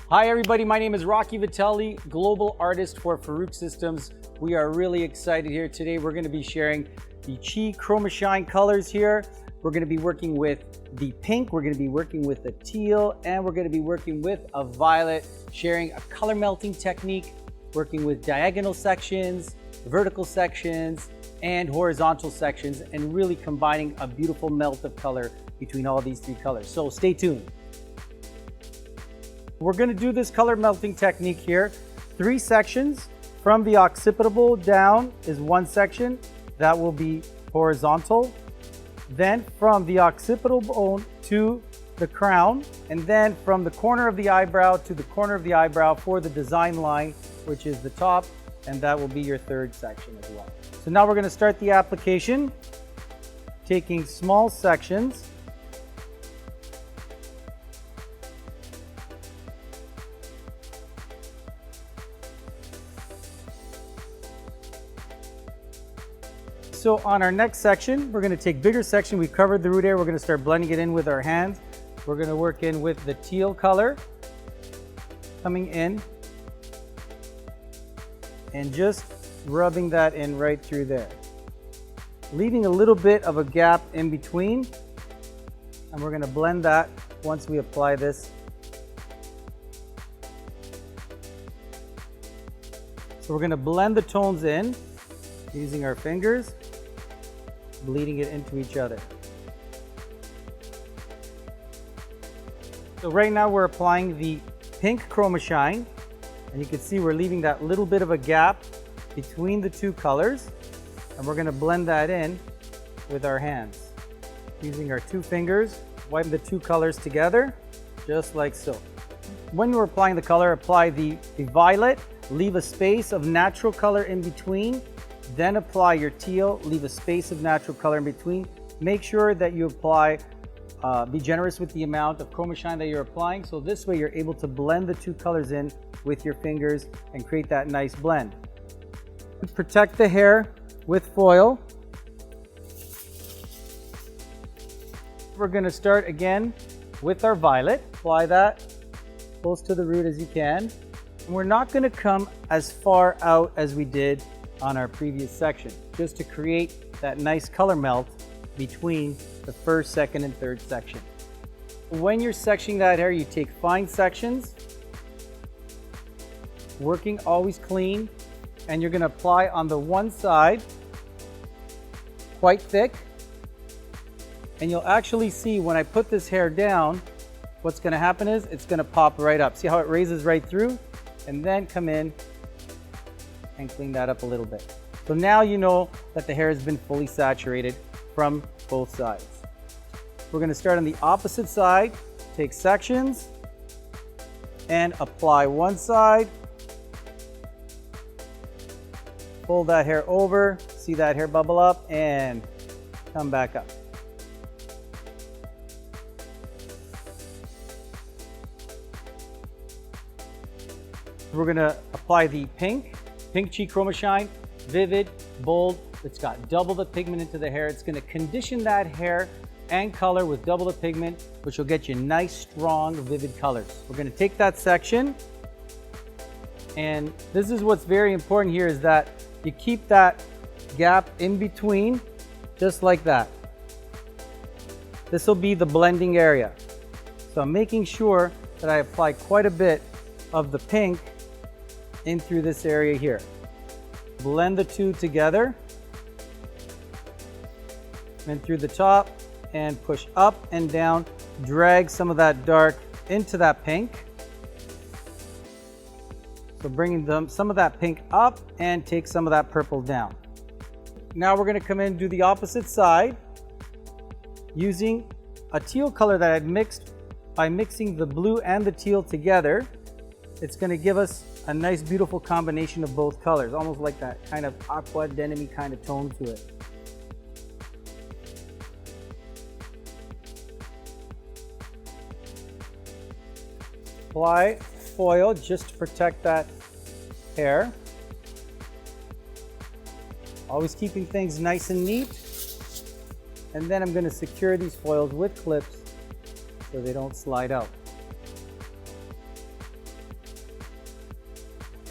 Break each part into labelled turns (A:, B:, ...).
A: Hi everybody, my name is Rocky Vitelli, global artist for Farouk Systems. We are really excited here today. We're going to be sharing the Chromashine colors here. We're going to be working with the pink, we're going to be working with the teal, and we're going to be working with a violet, sharing a color melting technique, working with diagonal sections, vertical sections, and horizontal sections, and really combining a beautiful melt of color between all these three colors. So stay tuned. We're going to do this color melting technique here. 3 sections. From the occipital down is 1 section. That will be horizontal. Then from the occipital bone to the crown, and then from the corner of the eyebrow to the corner of the eyebrow for the design line, which is the top, and that will be your 3rd section as well. So now we're going to start the application, taking small sections. So on our next section, we're going to take bigger section. We've covered the root area. We're going to start blending it in with our hands. We're going to work in with the teal color, coming in and just rubbing that in right through there, leaving a little bit of a gap in between. And we're going to blend that once we apply this. So we're going to blend the tones in using our fingers, bleeding it into each other. So right now we're applying the pink Chromashine, and you can see we're leaving that little bit of a gap between the 2 colors, and we're going to blend that in with our hands. Using our 2 fingers, wipe the 2 colors together, just like so. When you're applying the color, apply the violet, leave a space of natural color in between, then apply your teal, leave a space of natural color in between. Make sure that you apply, be generous with the amount of Chromashine that you're applying, so this way you're able to blend the 2 colors in with your fingers and create that nice blend. Protect the hair with foil. We're going to start again with our violet. Apply that close to the root as you can. And we're not going to come as far out as we did on our previous section, just to create that nice color melt between the 1st, 2nd, and 3rd section. When you're sectioning that hair, you take fine sections, working always clean, and you're going to apply on the one side quite thick, and you'll actually see when I put this hair down, what's going to happen is it's going to pop right up. See how it raises right through, and then come in and clean that up a little bit. So now you know that the hair has been fully saturated from both sides. We're going to start on the opposite side, take sections and apply one side, pull that hair over, see that hair bubble up and come back up. We're going to apply the pink Chromashine, vivid, bold. It's got double the pigment into the hair. It's going to condition that hair and color with double the pigment, which will get you nice, strong, vivid colors. We're going to take that section, and this is what's very important here, is that you keep that gap in between, just like that. This will be the blending area. So I'm making sure that I apply quite a bit of the pink in through this area here. Blend the 2 together, and through the top, and push up and down, drag some of that dark into that pink. So bringing some of that pink up and take some of that purple down. Now we're going to come in and do the opposite side using a teal color that I've mixed by mixing the blue and the teal together. It's going to give us a nice beautiful combination of both colors, almost like that kind of aqua denim kind of tone to it. Apply foil just to protect that hair. Always keeping things nice and neat. And then I'm going to secure these foils with clips so they don't slide out.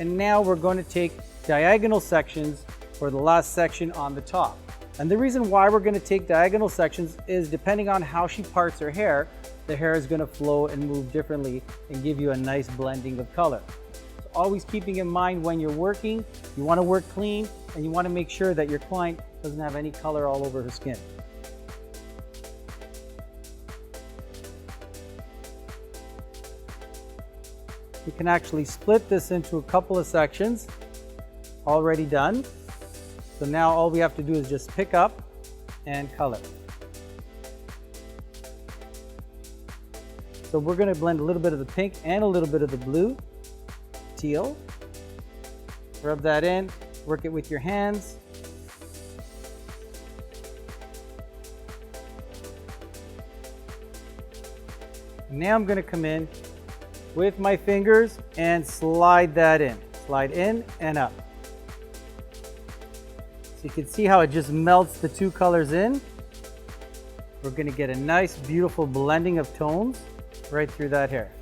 A: And now we're going to take diagonal sections for the last section on the top. And the reason why we're going to take diagonal sections is depending on how she parts her hair, the hair is going to flow and move differently and give you a nice blending of color. So always keeping in mind when you're working, you want to work clean and you want to make sure that your client doesn't have any color all over her skin. You can actually split this into a couple of sections, already done. So now all we have to do is just pick up and color. So we're going to blend a little bit of the pink and a little bit of the blue, teal. Rub that in, work it with your hands. Now I'm going to come in with my fingers and slide that in. Slide in and up. So you can see how it just melts the two colors in. We're going to get a nice, beautiful blending of tones right through that hair.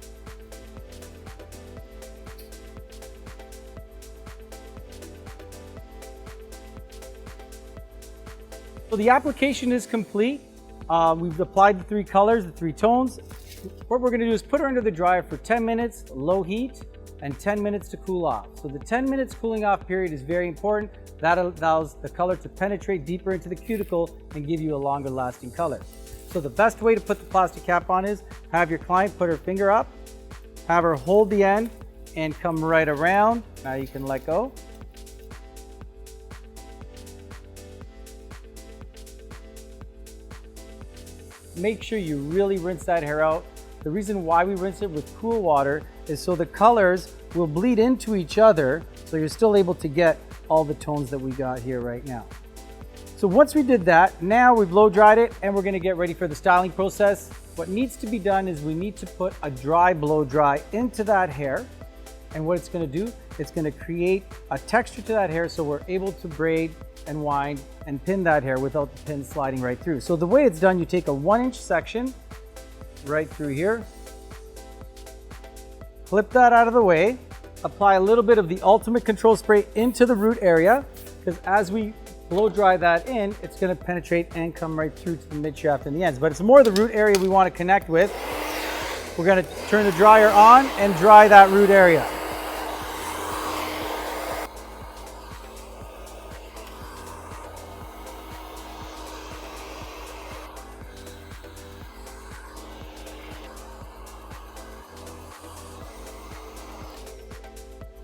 A: So the application is complete. We've applied the three colors, the three tones. What we're going to do is put her under the dryer for 10 minutes, low heat, and 10 minutes to cool off. So the 10 minutes cooling off period is very important. That allows the color to penetrate deeper into the cuticle and give you a longer lasting color. So the best way to put the plastic cap on is have your client put her finger up, have her hold the end and come right around. Now you can let go. Make sure you really rinse that hair out. The reason why we rinse it with cool water is so the colors will bleed into each other, so you're still able to get all the tones that we got here right now. So once we did that, now we've blow dried it and we're gonna get ready for the styling process. What needs to be done is we need to put a dry blow dry into that hair. And what it's gonna do, it's gonna create a texture to that hair so we're able to braid and wind and pin that hair without the pin sliding right through. So the way it's done, you take a 1-inch section right through here, clip that out of the way, apply a little bit of the Ultimate Control Spray into the root area, because as we blow dry that in, it's going to penetrate and come right through to the mid shaft and the ends. But it's more the root area we want to connect with. We're going to turn the dryer on and dry that root area.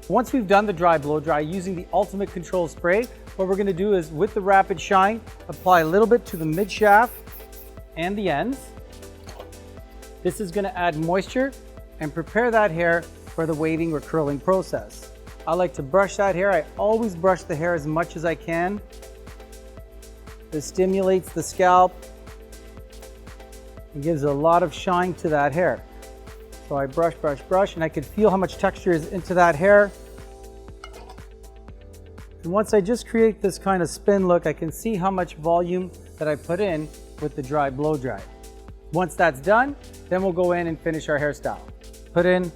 A: Once we've done the dry blow dry using the Ultimate Control Spray, what we're going to do is with the Rapid Shine, apply a little bit to the mid shaft and the ends. This is going to add moisture and prepare that hair for the waving or curling process. I like to brush that hair. I always brush the hair as much as I can. This stimulates the scalp and gives a lot of shine to that hair. So I brush, brush, brush, and I can feel how much texture is into that hair. And once I just create this kind of spin look, I can see how much volume that I put in with the dry blow dry. Once that's done, then we'll go in and finish our hairstyle. Put in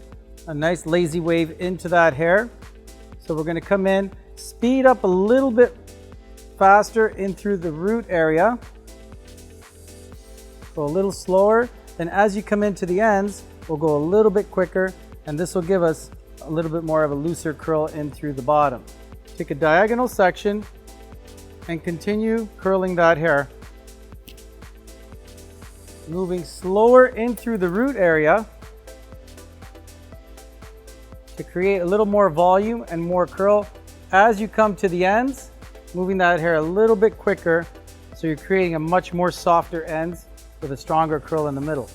A: a nice lazy wave into that hair. So we're gonna come in, speed up a little bit faster in through the root area. Go a little slower. Then as you come into the ends, we'll go a little bit quicker, and this will give us a little bit more of a looser curl in through the bottom. Take a diagonal section and continue curling that hair. Moving slower in through the root area to create a little more volume and more curl. As you come to the ends, moving that hair a little bit quicker, so you're creating a much more softer ends with a stronger curl in the middle.